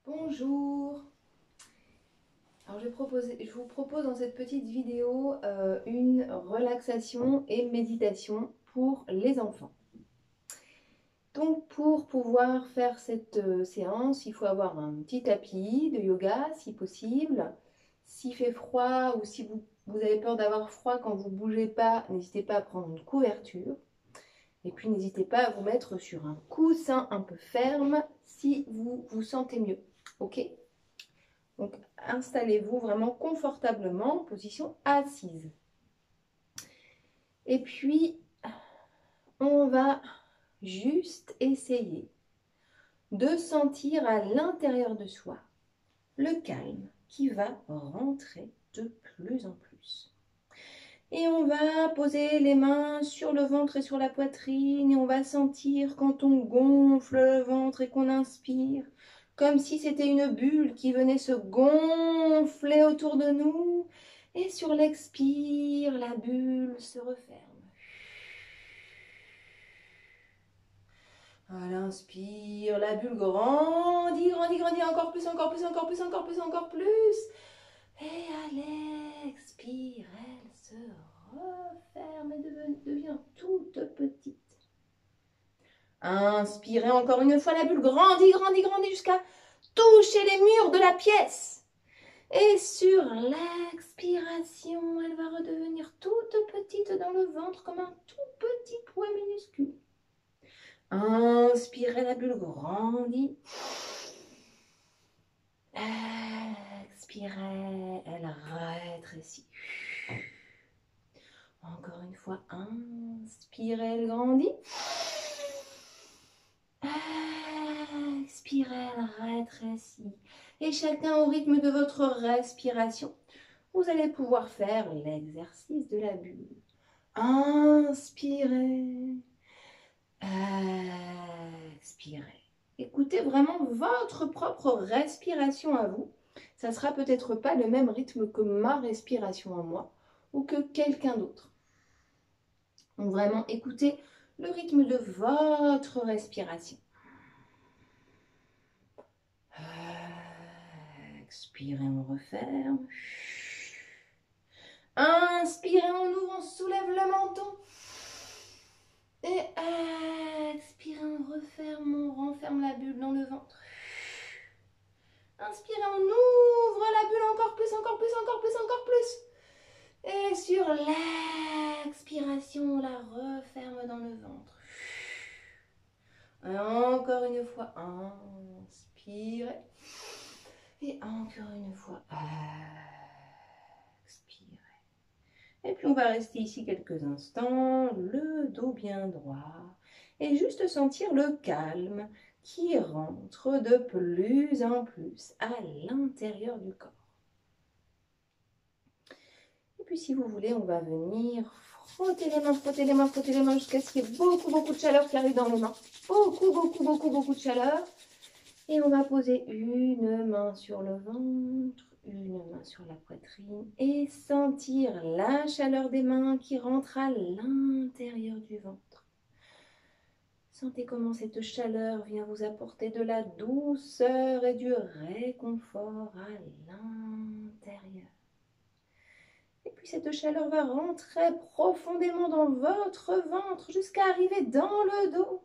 Bonjour. Alors je vous propose dans cette petite vidéo une relaxation et méditation pour les enfants. Donc pour pouvoir faire cette séance, il faut avoir un petit tapis de yoga si possible. S'il fait froid ou si vous avez peur d'avoir froid quand vous ne bougez pas, n'hésitez pas à prendre une couverture. Et puis n'hésitez pas à vous mettre sur un coussin un peu ferme si vous vous sentez mieux. Ok? Donc, installez-vous vraiment confortablement en position assise. Et puis, on va juste essayer de sentir à l'intérieur de soi le calme qui va rentrer de plus en plus. Et on va poser les mains sur le ventre et sur la poitrine et on va sentir quand on gonfle le ventre et qu'on inspire, comme si c'était une bulle qui venait se gonfler autour de nous. Et sur l'expire, la bulle se referme. À l'inspire, la bulle grandit, grandit, grandit, encore plus, encore plus, encore plus, encore plus, encore plus. Et à l'expire, elle se referme et devient toute petite. Inspirez encore une fois, la bulle grandit, grandit, grandit jusqu'à toucher les murs de la pièce. Et sur l'expiration, elle va redevenir toute petite dans le ventre comme un tout petit poids minuscule. Inspirez, la bulle grandit. Expirez, elle rétrécit. Encore une fois, inspirez, elle grandit. Expirez, elle rétrécit. Et chacun au rythme de votre respiration, vous allez pouvoir faire l'exercice de la bulle. Inspirez. Expirez. Écoutez vraiment votre propre respiration à vous. Ça ne sera peut-être pas le même rythme que ma respiration à moi ou que quelqu'un d'autre. Donc vraiment, écoutez le rythme de votre respiration. Expirez, on referme. Inspirez, on ouvre, on soulève le menton. Et expirez, on referme, on renferme la bulle dans le ventre. Inspirez, on ouvre la bulle encore plus, encore plus, encore plus, encore plus. Et sur l'expiration, on la referme dans le ventre. Et encore une fois, inspirez. Et encore une fois, expirez. Et puis on va rester ici quelques instants, le dos bien droit. Et juste sentir le calme qui rentre de plus en plus à l'intérieur du corps. Et puis si vous voulez, on va venir frotter les mains, frotter les mains, frotter les mains jusqu'à ce qu'il y ait beaucoup, beaucoup de chaleur qui arrive dans les mains. Beaucoup, beaucoup, beaucoup, beaucoup de chaleur. Et on va poser une main sur le ventre, une main sur la poitrine et sentir la chaleur des mains qui rentre à l'intérieur du ventre. Sentez comment cette chaleur vient vous apporter de la douceur et du réconfort à l'intérieur. Et puis cette chaleur va rentrer profondément dans votre ventre jusqu'à arriver dans le dos.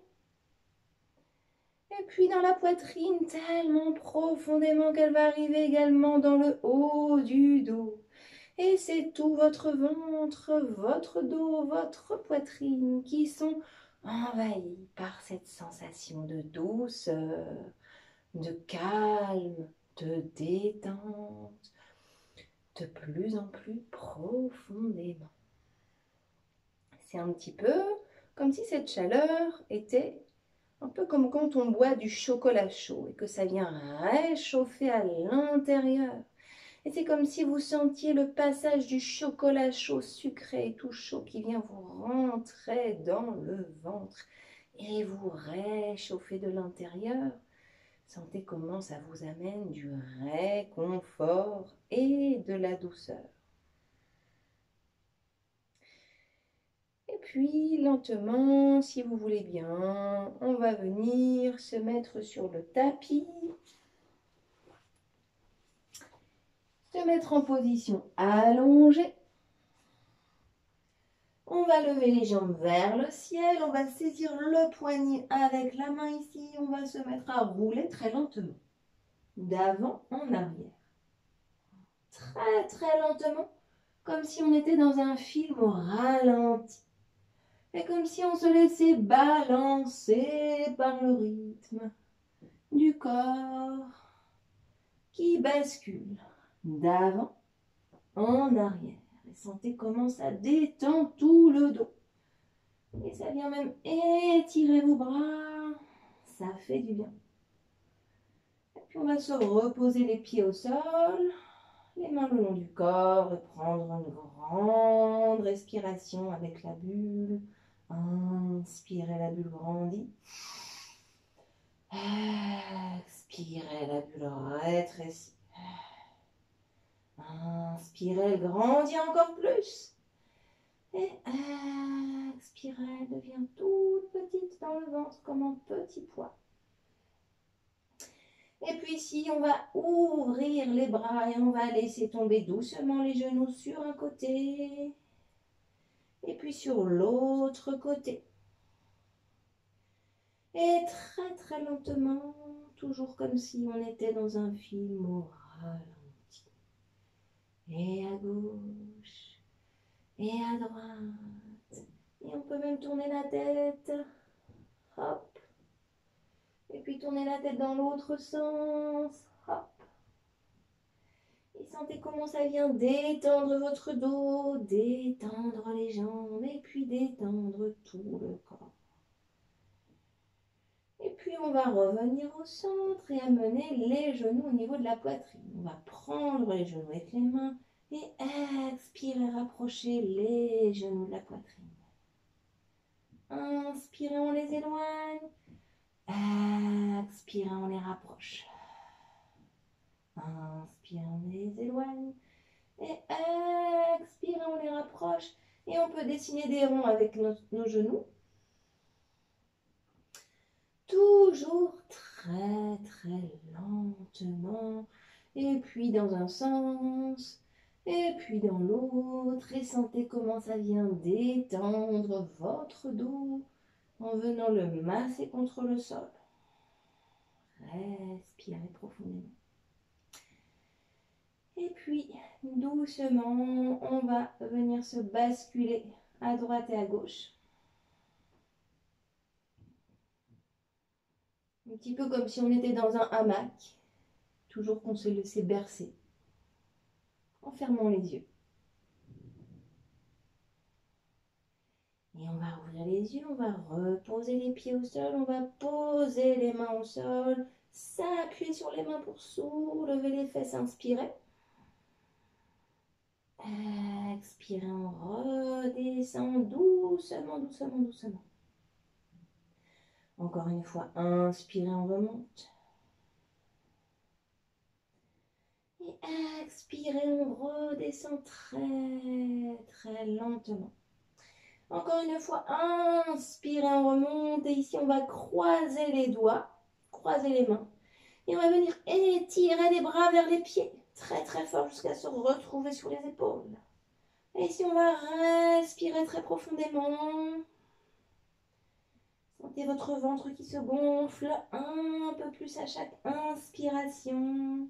Et puis dans la poitrine, tellement profondément qu'elle va arriver également dans le haut du dos. Et c'est tout votre ventre, votre dos, votre poitrine qui sont envahis par cette sensation de douceur, de calme, de détente, de plus en plus profondément. C'est un petit peu comme si cette chaleur était un peu comme quand on boit du chocolat chaud et que ça vient réchauffer à l'intérieur. Et c'est comme si vous sentiez le passage du chocolat chaud sucré et tout chaud qui vient vous rentrer dans le ventre et vous réchauffer de l'intérieur. Sentez comment ça vous amène du réconfort et de la douceur. Et puis, lentement, si vous voulez bien, on va venir se mettre sur le tapis. Se mettre en position allongée. On va lever les jambes vers le ciel. On va saisir le poignet avec la main ici. On va se mettre à rouler très lentement. D'avant en arrière. Très très lentement. Comme si on était dans un film au ralenti. Et comme si on se laissait balancer par le rythme du corps qui bascule d'avant en arrière. Et sentez comment ça détend tout le dos. Et ça vient même étirer vos bras. Ça fait du bien. Et puis on va se reposer les pieds au sol, les mains le long du corps et prendre une grande respiration avec la bulle. Inspirez, la bulle grandit. Expirez, la bulle rétrécit. Inspirez, elle grandit encore plus. Et expirez, elle devient toute petite dans le ventre comme un petit pois. Et puis ici, on va ouvrir les bras et on va laisser tomber doucement les genoux sur un côté. Et puis sur l'autre côté. Et très très lentement, toujours comme si on était dans un film au ralenti. Et à gauche, et à droite. Et on peut même tourner la tête. Hop. Et puis tourner la tête dans l'autre sens. Hop. Et sentez comment ça vient détendre votre dos, détendre les jambes et puis détendre tout le corps. Et puis on va revenir au centre et amener les genoux au niveau de la poitrine. On va prendre les genoux avec les mains et expirer, rapprocher les genoux de la poitrine. Inspirez, on les éloigne. Expirez, on les rapproche. Inspirez, on les éloigne. Et expirez, on les rapproche. Et on peut dessiner des ronds avec nos genoux. Toujours très très lentement. Et puis dans un sens. Et puis dans l'autre. Et sentez comment ça vient détendre votre dos en venant le masser contre le sol. Respirez profondément. Et puis, doucement, on va venir se basculer à droite et à gauche. Un petit peu comme si on était dans un hamac, toujours qu'on se laissait bercer, en fermant les yeux. Et on va ouvrir les yeux, on va reposer les pieds au sol, on va poser les mains au sol, s'appuyer sur les mains pour soulever les fesses, inspirer. Expirez, on redescend doucement, doucement, doucement. Encore une fois, inspirez, on remonte. Et expirez, on redescend très, très lentement. Encore une fois, inspirez, on remonte. Et ici, on va croiser les doigts, croiser les mains. Et on va venir étirer les bras vers les pieds, très, très fort, jusqu'à se retrouver sur les épaules. Et ici, on va respirer très profondément. Sentez votre ventre qui se gonfle un peu plus à chaque inspiration.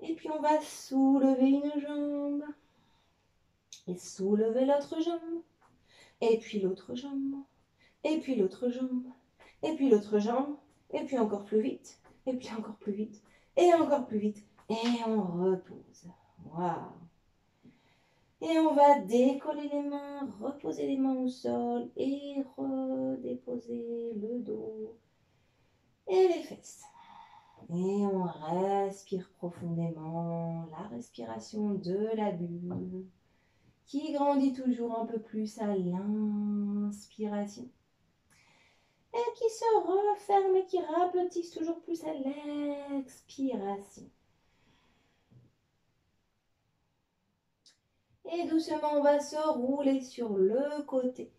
Et puis, on va soulever une jambe. Et soulever l'autre jambe. Et puis l'autre jambe. Et puis l'autre jambe. Et puis l'autre jambe. Et puis encore plus vite. Et puis encore plus vite. Et encore plus vite. Et on repose. Waouh! Et on va décoller les mains, reposer les mains au sol et redéposer le dos et les fesses. Et on respire profondément, la respiration de la bulle qui grandit toujours un peu plus à l'inspiration et qui se referme et qui rapetisse toujours plus à l'expiration. Et doucement, on va se rouler sur le côté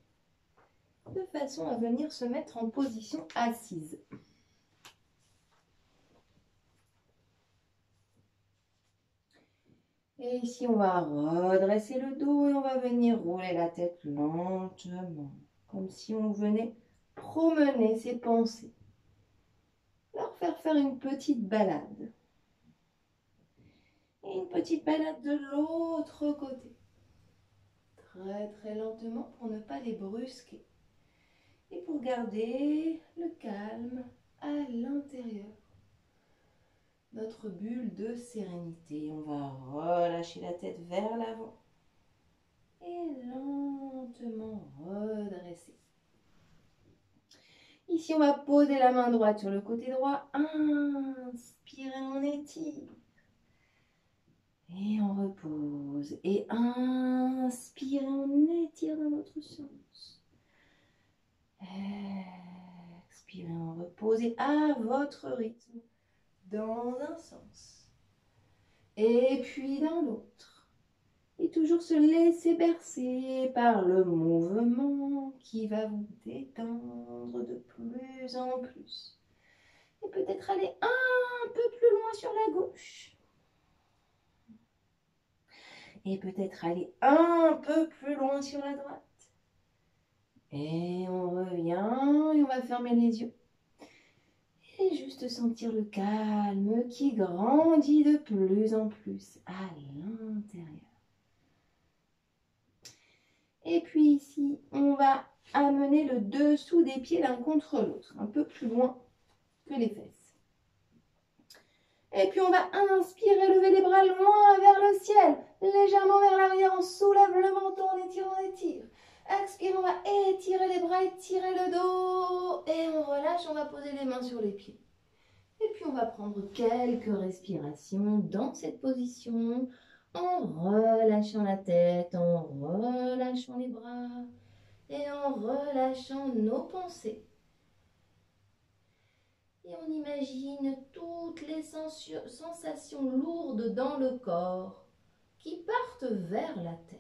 de façon à venir se mettre en position assise. Et ici, on va redresser le dos et on va venir rouler la tête lentement, comme si on venait promener ses pensées. Leur faire une petite balade. Et une petite balade de l'autre côté. Très très lentement pour ne pas les brusquer. Et pour garder le calme à l'intérieur. Notre bulle de sérénité. On va relâcher la tête vers l'avant. Et lentement redresser. Ici, on va poser la main droite sur le côté droit. Inspirez, on étire. Et on repose. Et inspirez, on étire dans l'autre sens. Expirez, on repose. Et à votre rythme, dans un sens. Et puis dans l'autre. Et toujours se laisser bercer par le mouvement qui va vous détendre de plus en plus. Et peut-être aller un peu plus loin sur la gauche. Et peut-être aller un peu plus loin sur la droite. Et on revient et on va fermer les yeux. Et juste sentir le calme qui grandit de plus en plus à l'intérieur. Et puis ici, on va amener le dessous des pieds l'un contre l'autre, un peu plus loin que les fesses. Et puis on va inspirer, lever les bras loin vers le ciel, légèrement vers l'arrière, on soulève le menton, on étire. Expire, on va étirer les bras, étirer le dos. Et on relâche, on va poser les mains sur les pieds. Et puis on va prendre quelques respirations dans cette position, en relâchant la tête, en relâchant les bras et en relâchant nos pensées. Et on imagine toutes les sensations lourdes dans le corps qui partent vers la terre.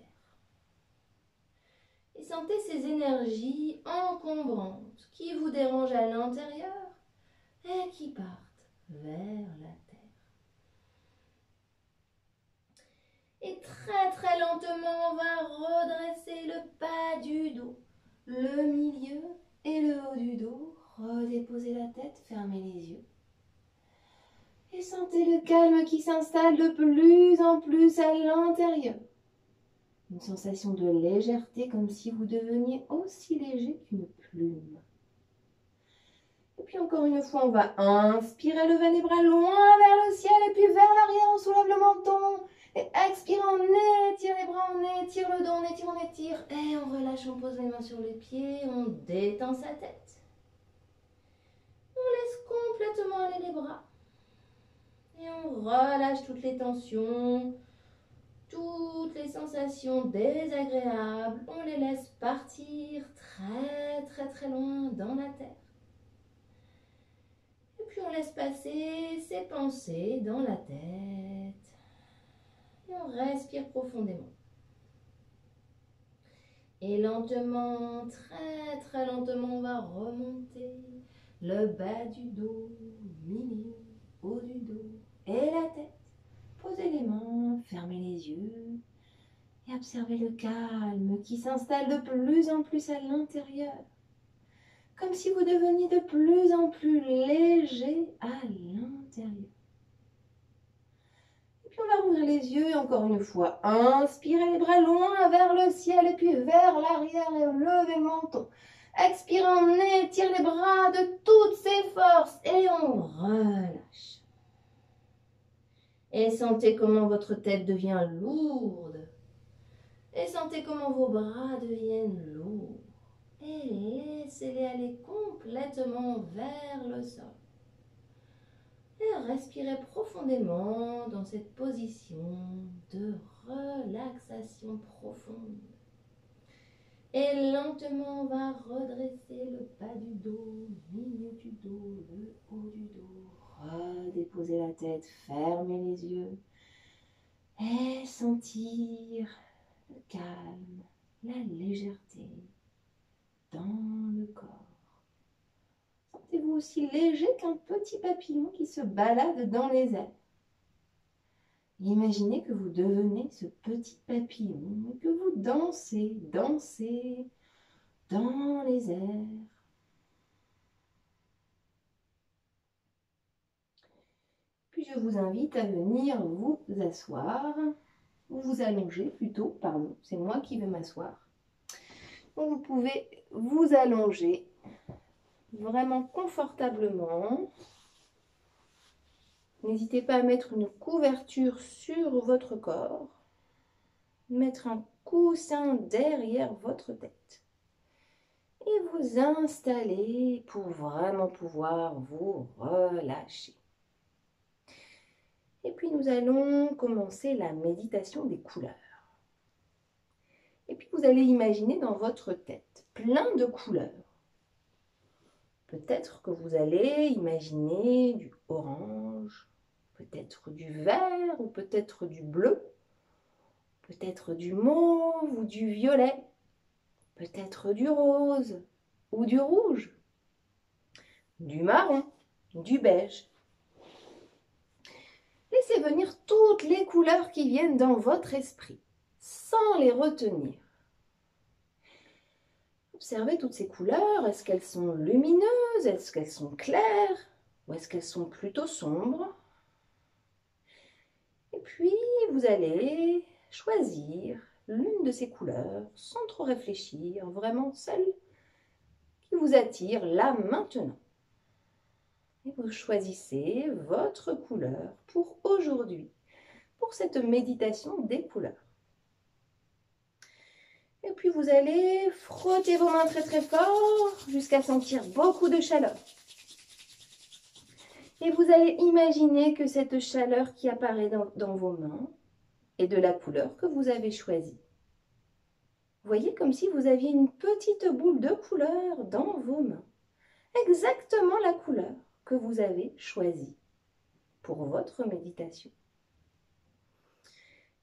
Et sentez ces énergies encombrantes qui vous dérangent à l'intérieur et qui partent vers la terre. Et très très lentement, on va redresser le bas du dos, le milieu et le haut du dos. Redéposez la tête, fermez les yeux. Et sentez le calme qui s'installe de plus en plus à l'intérieur. Une sensation de légèreté comme si vous deveniez aussi léger qu'une plume. Et puis encore une fois, on va inspirer, lever les bras loin vers le ciel et puis vers l'arrière, on soulève le menton. Et expire, on étire les bras, on étire le dos, on étire. Et on relâche, on pose les mains sur les pieds, on détend sa tête. On laisse complètement aller les bras. Et on relâche toutes les tensions, toutes les sensations désagréables. On les laisse partir très très très loin dans la terre. Et puis on laisse passer ces pensées dans la tête. Et on respire profondément. Et lentement, très très lentement, on va remonter le bas du dos, milieu, haut du dos et la tête. Posez les mains, fermez les yeux et observez le calme qui s'installe de plus en plus à l'intérieur. Comme si vous deveniez de plus en plus léger à l'intérieur. Et puis on va rouvrir les yeux et encore une fois, inspirez les bras loin vers le ciel et puis vers l'arrière et levez le menton. Expirez, on étire les bras de toutes ses forces et on relâche. Et sentez comment votre tête devient lourde. Et sentez comment vos bras deviennent lourds. Et laissez-les aller complètement vers le sol. Et respirez profondément dans cette position de relaxation profonde. Et lentement, on va redresser le bas du dos, le milieu du dos, le haut du dos. Redéposer la tête, fermer les yeux. Et sentir le calme, la légèreté dans le corps. Sentez-vous aussi léger qu'un petit papillon qui se balade dans les airs. Imaginez que vous devenez ce petit papillon et que vous dansez, dansez dans les airs. Puis je vous invite à venir vous asseoir, ou vous allonger plutôt, pardon, c'est moi qui vais m'asseoir. Donc vous pouvez vous allonger vraiment confortablement. N'hésitez pas à mettre une couverture sur votre corps, mettre un coussin derrière votre tête et vous installer pour vraiment pouvoir vous relâcher. Et puis nous allons commencer la méditation des couleurs. Et puis vous allez imaginer dans votre tête plein de couleurs. Peut-être que vous allez imaginer du orange, peut-être du vert ou peut-être du bleu, peut-être du mauve ou du violet, peut-être du rose ou du rouge, du marron, du beige. Laissez venir toutes les couleurs qui viennent dans votre esprit, sans les retenir. Observez toutes ces couleurs. Est-ce qu'elles sont lumineuses? Est-ce qu'elles sont claires? Ou est-ce qu'elles sont plutôt sombres? Et puis, vous allez choisir l'une de ces couleurs sans trop réfléchir, vraiment celle qui vous attire là maintenant. Et vous choisissez votre couleur pour aujourd'hui, pour cette méditation des couleurs. Et puis vous allez frotter vos mains très très fort jusqu'à sentir beaucoup de chaleur. Et vous allez imaginer que cette chaleur qui apparaît dans vos mains est de la couleur que vous avez choisie. Vous voyez comme si vous aviez une petite boule de couleur dans vos mains. Exactement la couleur que vous avez choisie pour votre méditation.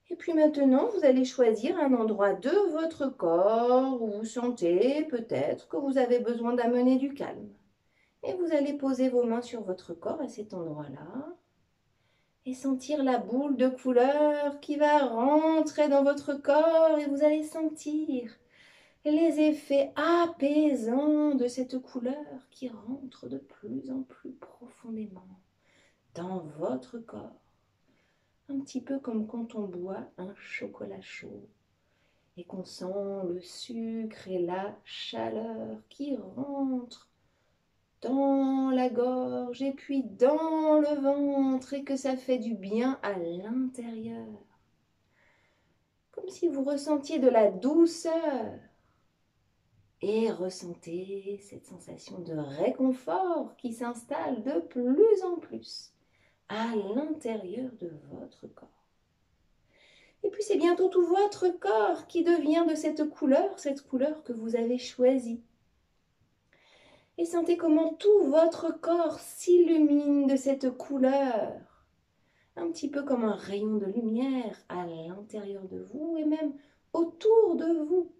Et puis maintenant, vous allez choisir un endroit de votre corps où vous sentez peut-être que vous avez besoin d'amener du calme. Et vous allez poser vos mains sur votre corps à cet endroit-là et sentir la boule de couleur qui va rentrer dans votre corps et vous allez sentir les effets apaisants de cette couleur qui rentre de plus en plus profondément dans votre corps. Un petit peu comme quand on boit un chocolat chaud et qu'on sent le sucre et la chaleur qui rentrent dans la gorge et puis dans le ventre et que ça fait du bien à l'intérieur. Comme si vous ressentiez de la douceur et ressentez cette sensation de réconfort qui s'installe de plus en plus à l'intérieur de votre corps. Et puis c'est bientôt tout votre corps qui devient de cette couleur que vous avez choisie. Et sentez comment tout votre corps s'illumine de cette couleur, un petit peu comme un rayon de lumière à l'intérieur de vous et même autour de vous.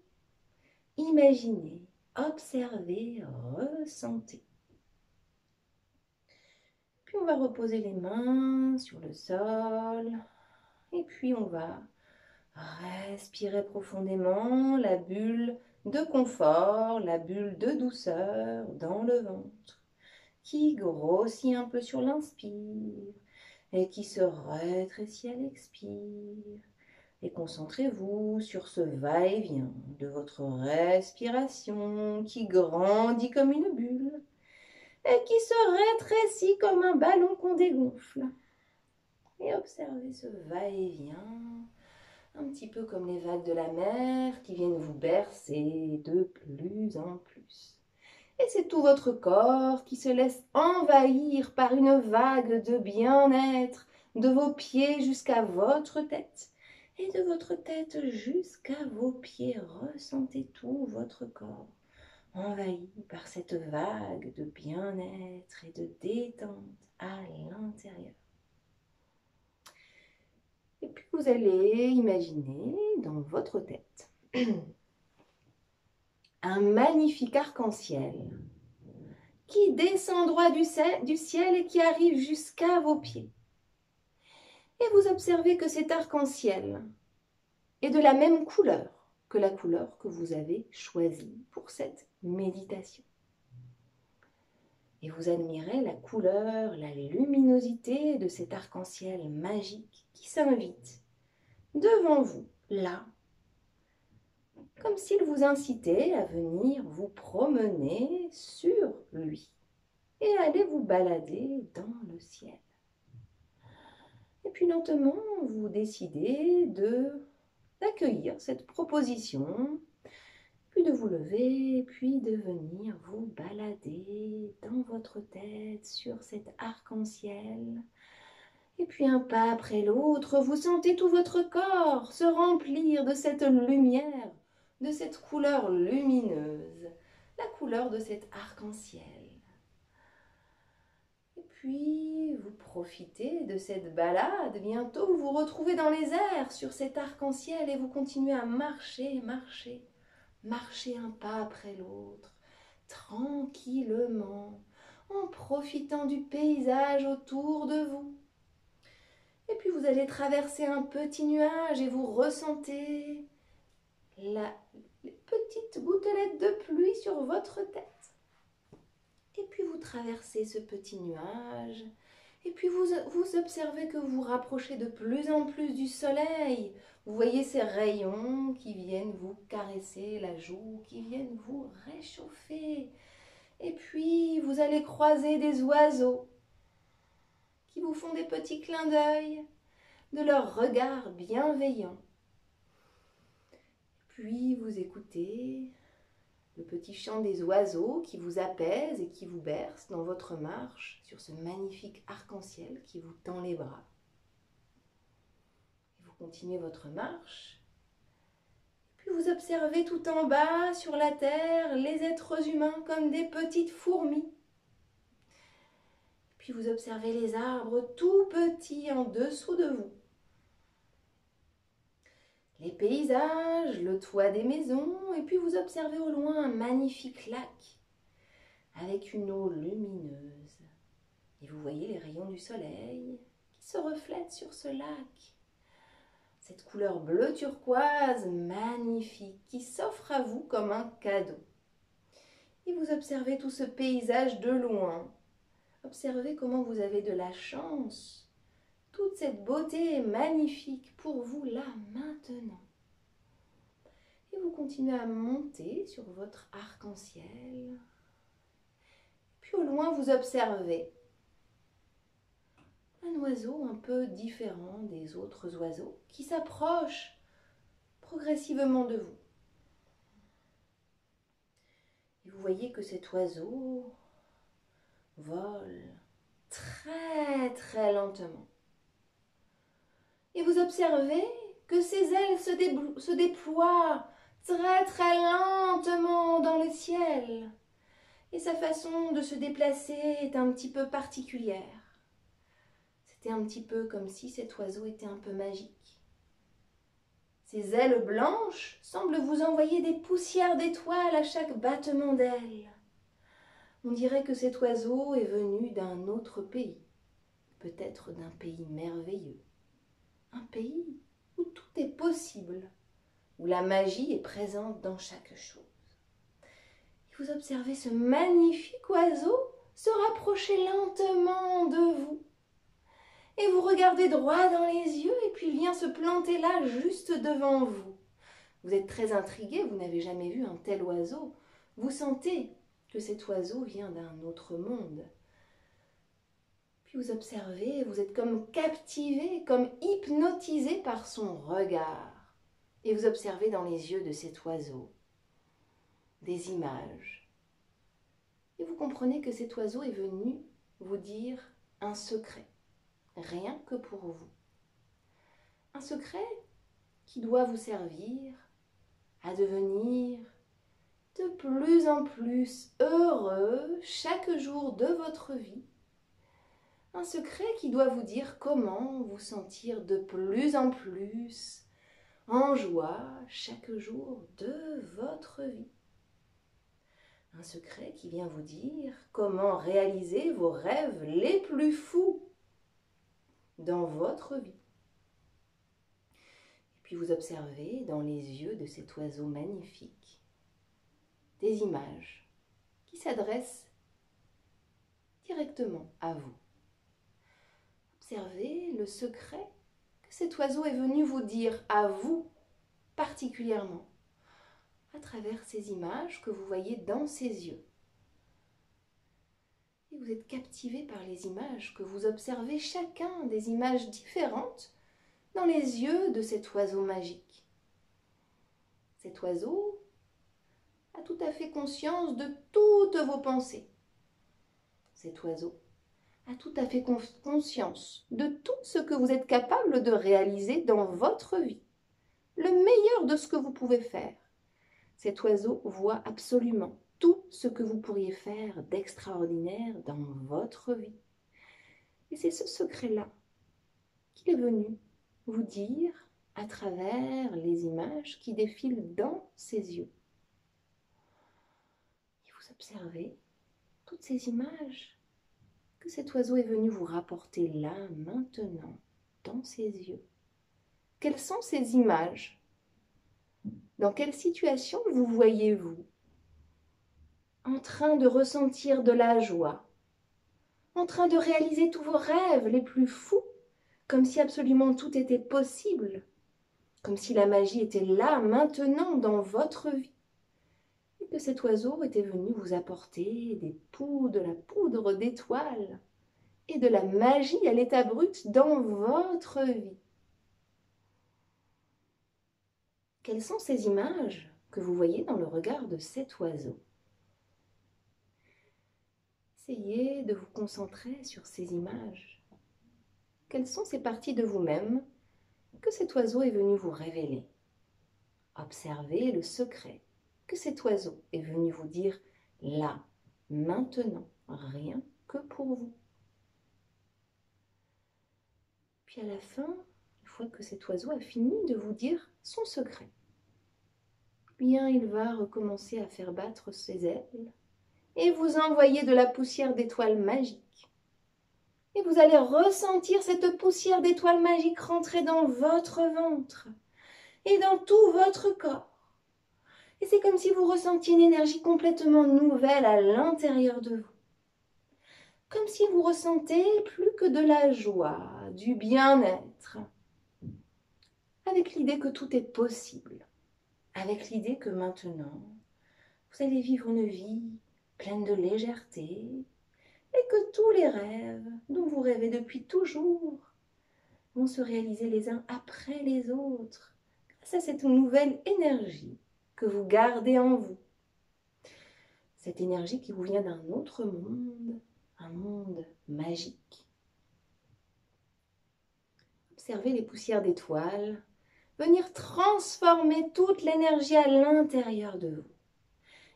Imaginez, observez, ressentez. Puis on va reposer les mains sur le sol et puis on va respirer profondément la bulle de confort, la bulle de douceur dans le ventre qui grossit un peu sur l'inspire et qui se rétrécit à l'expire. Et concentrez-vous sur ce va-et-vient de votre respiration qui grandit comme une bulle et qui se rétrécit comme un ballon qu'on dégonfle. Et observez ce va-et-vient, un petit peu comme les vagues de la mer qui viennent vous bercer de plus en plus. Et c'est tout votre corps qui se laisse envahir par une vague de bien-être, de vos pieds jusqu'à votre tête. Et de votre tête jusqu'à vos pieds, ressentez tout votre corps envahi par cette vague de bien-être et de détente à l'intérieur. Et puis vous allez imaginer dans votre tête un magnifique arc-en-ciel qui descend droit du ciel et qui arrive jusqu'à vos pieds. Et vous observez que cet arc-en-ciel est de la même couleur que la couleur que vous avez choisie pour cette méditation. Et vous admirez la couleur, la luminosité de cet arc-en-ciel magique qui s'invite devant vous, là, comme s'il vous incitait à venir vous promener sur lui et aller vous balader dans le ciel. Et puis lentement, vous décidez d'accueillir cette proposition, puis de vous lever, puis de venir vous balader dans votre tête sur cet arc-en-ciel. Et puis un pas après l'autre, vous sentez tout votre corps se remplir de cette lumière, de cette couleur lumineuse, la couleur de cet arc-en-ciel. Et puis vous profitez de cette balade, bientôt vous vous retrouvez dans les airs sur cet arc-en-ciel et vous continuez à marcher, marcher. Marchez un pas après l'autre, tranquillement, en profitant du paysage autour de vous. Et puis vous allez traverser un petit nuage et vous ressentez les petites gouttelettes de pluie sur votre tête. Et puis vous traversez ce petit nuage. Et puis vous observez que vous vous rapprochez de plus en plus du soleil. Vous voyez ces rayons qui viennent vous caresser la joue, qui viennent vous réchauffer. Et puis vous allez croiser des oiseaux qui vous font des petits clins d'œil de leur regard bienveillant. Puis vous écoutez le petit chant des oiseaux qui vous apaise et qui vous berce dans votre marche sur ce magnifique arc-en-ciel qui vous tend les bras. Et vous continuez votre marche. Puis vous observez tout en bas, sur la terre, les êtres humains comme des petites fourmis. Puis vous observez les arbres tout petits en dessous de vous. Les paysages, le toit des maisons, et puis vous observez au loin un magnifique lac avec une eau lumineuse. Et vous voyez les rayons du soleil qui se reflètent sur ce lac. Cette couleur bleu turquoise magnifique qui s'offre à vous comme un cadeau. Et vous observez tout ce paysage de loin. Observez comment vous avez de la chance. Toute cette beauté est magnifique pour vous là, maintenant. Et vous continuez à monter sur votre arc-en-ciel. Puis au loin, vous observez un oiseau un peu différent des autres oiseaux qui s'approche progressivement de vous. Et vous voyez que cet oiseau vole très très lentement. Et vous observez que ses ailes se déploient très très lentement dans le ciel. Et sa façon de se déplacer est un petit peu particulière. C'était un petit peu comme si cet oiseau était un peu magique. Ses ailes blanches semblent vous envoyer des poussières d'étoiles à chaque battement d'ailes. On dirait que cet oiseau est venu d'un autre pays, peut-être d'un pays merveilleux. Un pays où tout est possible, où la magie est présente dans chaque chose. Et vous observez ce magnifique oiseau se rapprocher lentement de vous. Et vous regardez droit dans les yeux et puis il vient se planter là, juste devant vous. Vous êtes très intrigué, vous n'avez jamais vu un tel oiseau. Vous sentez que cet oiseau vient d'un autre monde. Puis vous observez, vous êtes comme captivé, comme hypnotisé par son regard. Et vous observez dans les yeux de cet oiseau des images. Et vous comprenez que cet oiseau est venu vous dire un secret, rien que pour vous. Un secret qui doit vous servir à devenir de plus en plus heureux chaque jour de votre vie. Un secret qui doit vous dire comment vous sentir de plus en plus en joie chaque jour de votre vie. Un secret qui vient vous dire comment réaliser vos rêves les plus fous dans votre vie. Puis vous observez dans les yeux de cet oiseau magnifique des images qui s'adressent directement à vous. Observez le secret que cet oiseau est venu vous dire à vous particulièrement à travers ces images que vous voyez dans ses yeux. Et vous êtes captivé par les images que vous observez, chacun des images différentes dans les yeux de cet oiseau magique. Cet oiseau a tout à fait conscience de toutes vos pensées. Cet oiseau a tout à fait conscience de tout ce que vous êtes capable de réaliser dans votre vie. Le meilleur de ce que vous pouvez faire. Cet oiseau voit absolument tout ce que vous pourriez faire d'extraordinaire dans votre vie. Et c'est ce secret-là qu'il est venu vous dire à travers les images qui défilent dans ses yeux. Et vous observez toutes ces images que cet oiseau est venu vous rapporter là, maintenant, dans ses yeux. Quelles sont ces images? Dans quelle situation vous voyez-vous? En train de ressentir de la joie, en train de réaliser tous vos rêves les plus fous, comme si absolument tout était possible, comme si la magie était là, maintenant, dans votre vie, et que cet oiseau était venu vous apporter de la poudre d'étoiles et de la magie à l'état brut dans votre vie. Quelles sont ces images que vous voyez dans le regard de cet oiseau? Essayez de vous concentrer sur ces images. Quelles sont ces parties de vous-même que cet oiseau est venu vous révéler? Observez le secret que cet oiseau est venu vous dire là, maintenant, rien que pour vous. Puis à la fin, une fois que cet oiseau a fini de vous dire son secret, bien il va recommencer à faire battre ses ailes et vous envoyer de la poussière d'étoiles magiques. Et vous allez ressentir cette poussière d'étoiles magiques rentrer dans votre ventre et dans tout votre corps. Et c'est comme si vous ressentiez une énergie complètement nouvelle à l'intérieur de vous. Comme si vous ressentez plus que de la joie, du bien-être. Avec l'idée que tout est possible. Avec l'idée que maintenant, vous allez vivre une vie pleine de légèreté et que tous les rêves dont vous rêvez depuis toujours vont se réaliser les uns après les autres grâce à cette nouvelle énergie que vous gardez en vous. Cette énergie qui vous vient d'un autre monde, un monde magique. Observez les poussières d'étoiles venir transformer toute l'énergie à l'intérieur de vous.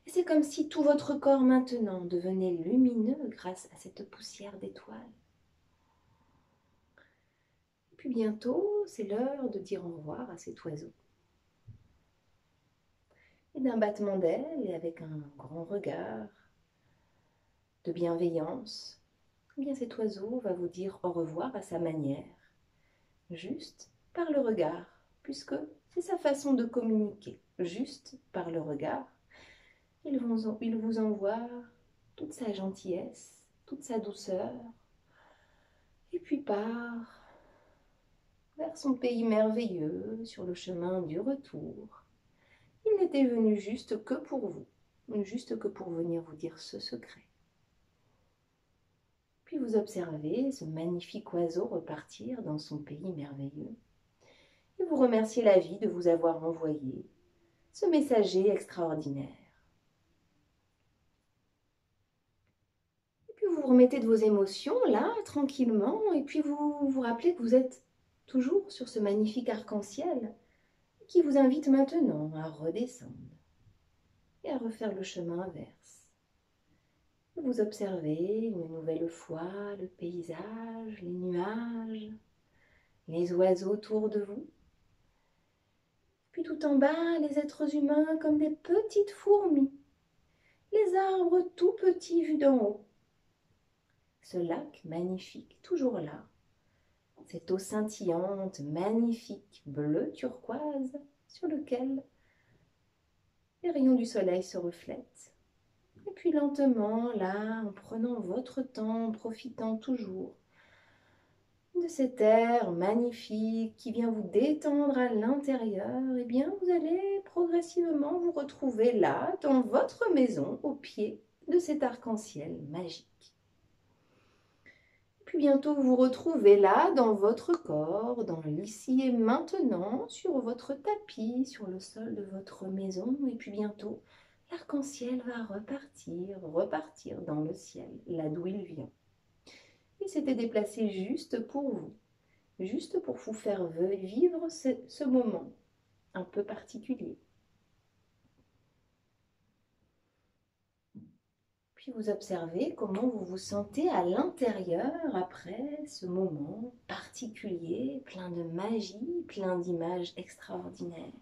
Et c'est comme si tout votre corps maintenant devenait lumineux grâce à cette poussière d'étoiles. Et puis bientôt, c'est l'heure de dire au revoir à cet oiseau. Et d'un battement d'ailes et avec un grand regard de bienveillance, eh bien cet oiseau va vous dire au revoir à sa manière, juste par le regard, puisque c'est sa façon de communiquer, juste par le regard. Il vous envoie toute sa gentillesse, toute sa douceur, et puis part vers son pays merveilleux sur le chemin du retour. Il n'était venu juste que pour vous, juste que pour venir vous dire ce secret. Puis vous observez ce magnifique oiseau repartir dans son pays merveilleux, et vous remerciez la vie de vous avoir envoyé ce messager extraordinaire. Vous vous remettez de vos émotions là, tranquillement, et puis vous vous rappelez que vous êtes toujours sur ce magnifique arc-en-ciel qui vous invite maintenant à redescendre et à refaire le chemin inverse. Vous observez une nouvelle fois le paysage, les nuages, les oiseaux autour de vous. Puis tout en bas, les êtres humains comme des petites fourmis, les arbres tout petits vus d'en haut. Ce lac magnifique, toujours là, cette eau scintillante, magnifique, bleu turquoise, sur lequel les rayons du soleil se reflètent. Et puis lentement, là, en prenant votre temps, en profitant toujours de cet air magnifique qui vient vous détendre à l'intérieur, eh bien, vous allez progressivement vous retrouver là, dans votre maison, au pied de cet arc-en-ciel magique. Puis bientôt, vous vous retrouvez là, dans votre corps, dans l'ici et maintenant, sur votre tapis, sur le sol de votre maison. Et puis bientôt, l'arc-en-ciel va repartir dans le ciel, là d'où il vient. Il s'était déplacé juste pour vous faire vivre ce moment un peu particulier. Puis vous observez comment vous vous sentez à l'intérieur après ce moment particulier, plein de magie, plein d'images extraordinaires.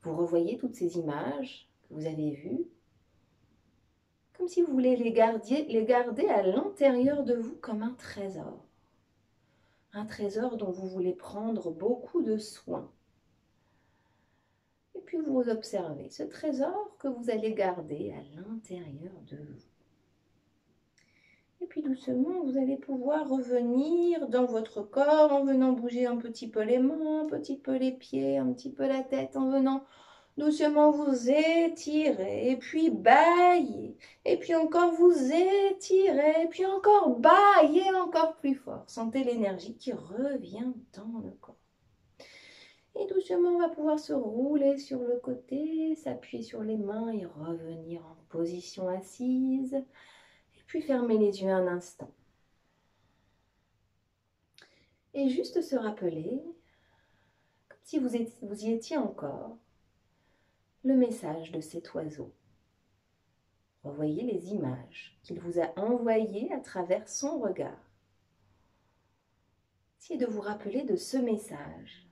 Vous revoyez toutes ces images que vous avez vues, comme si vous voulez les garder à l'intérieur de vous comme un trésor. Un trésor dont vous voulez prendre beaucoup de soin. Et puis vous observez ce trésor que vous allez garder à l'intérieur de vous. Et puis doucement, vous allez pouvoir revenir dans votre corps en venant bouger un petit peu les mains, un petit peu les pieds, un petit peu la tête, en venant doucement vous étirer, et puis bailler, et puis encore vous étirer, et puis encore bailler encore plus fort. Sentez l'énergie qui revient dans le corps. Et doucement, on va pouvoir se rouler sur le côté, s'appuyer sur les mains et revenir en position assise. Et puis fermer les yeux un instant. Et juste se rappeler, comme si vous y étiez encore, le message de cet oiseau. Revoyez les images qu'il vous a envoyées à travers son regard. Essayez de vous rappeler de ce message.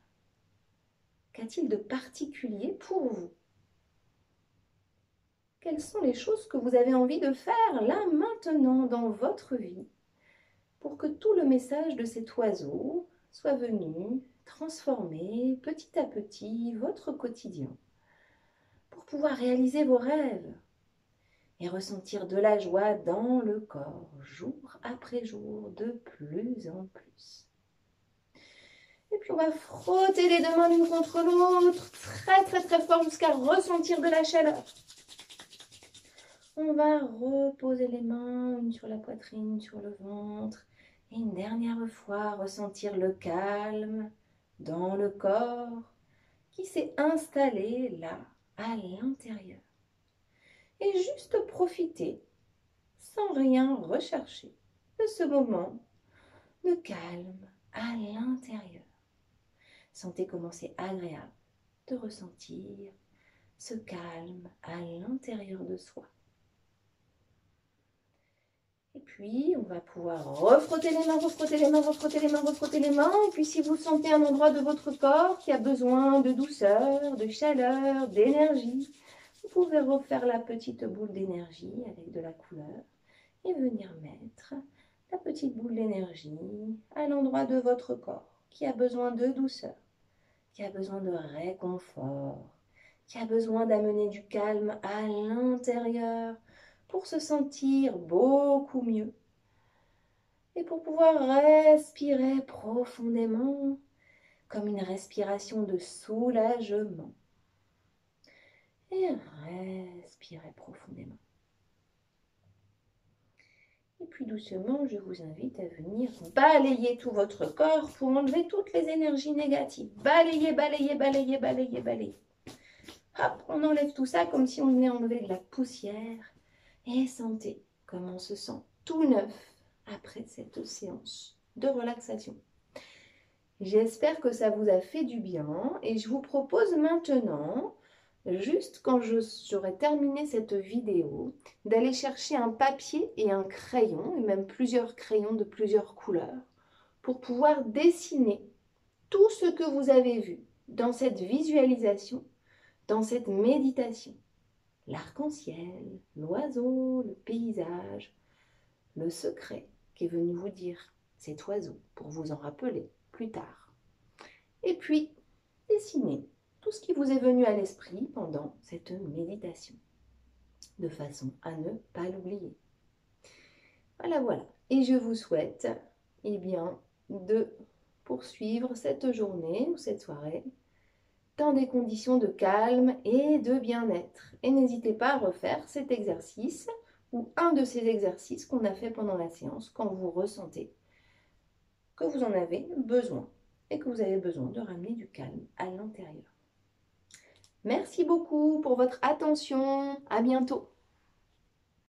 Qu'a-t-il de particulier pour vous? Quelles sont les choses que vous avez envie de faire là, maintenant, dans votre vie, pour que tout le message de cet oiseau soit venu transformer petit à petit votre quotidien, pour pouvoir réaliser vos rêves et ressentir de la joie dans le corps, jour après jour, de plus en plus. Et puis on va frotter les deux mains l'une contre l'autre, très très très fort jusqu'à ressentir de la chaleur. On va reposer les mains, une sur la poitrine, sur le ventre. Et une dernière fois, ressentir le calme dans le corps qui s'est installé là, à l'intérieur. Et juste profiter, sans rien rechercher, de ce moment de calme à l'intérieur. Sentez comment c'est agréable de ressentir ce calme à l'intérieur de soi. Et puis, on va pouvoir refrotter les mains, refrotter les mains, refrotter les mains, refrotter les mains. Et puis, si vous sentez un endroit de votre corps qui a besoin de douceur, de chaleur, d'énergie, vous pouvez refaire la petite boule d'énergie avec de la couleur et venir mettre la petite boule d'énergie à l'endroit de votre corps qui a besoin de douceur, qui a besoin de réconfort, qui a besoin d'amener du calme à l'intérieur pour se sentir beaucoup mieux et pour pouvoir respirer profondément comme une respiration de soulagement. Et respirez profondément. Et puis doucement, je vous invite à venir balayer tout votre corps pour enlever toutes les énergies négatives. Balayez, balayez, balayez, balayez, balayez. Hop, on enlève tout ça comme si on venait enlever de la poussière. Et sentez comment on se sent tout neuf après cette séance de relaxation. J'espère que ça vous a fait du bien et je vous propose maintenant, juste quand j'aurai terminé cette vidéo, d'aller chercher un papier et un crayon, et même plusieurs crayons de plusieurs couleurs, pour pouvoir dessiner tout ce que vous avez vu dans cette visualisation, dans cette méditation. L'arc-en-ciel, l'oiseau, le paysage, le secret qui est venu vous dire cet oiseau pour vous en rappeler plus tard. Et puis, dessinez tout ce qui vous est venu à l'esprit pendant cette méditation, de façon à ne pas l'oublier. Voilà, voilà. Et je vous souhaite, eh bien, de poursuivre cette journée ou cette soirée dans des conditions de calme et de bien-être. Et n'hésitez pas à refaire cet exercice ou un de ces exercices qu'on a fait pendant la séance quand vous ressentez que vous en avez besoin et que vous avez besoin de ramener du calme à l'intérieur. Merci beaucoup pour votre attention. À bientôt.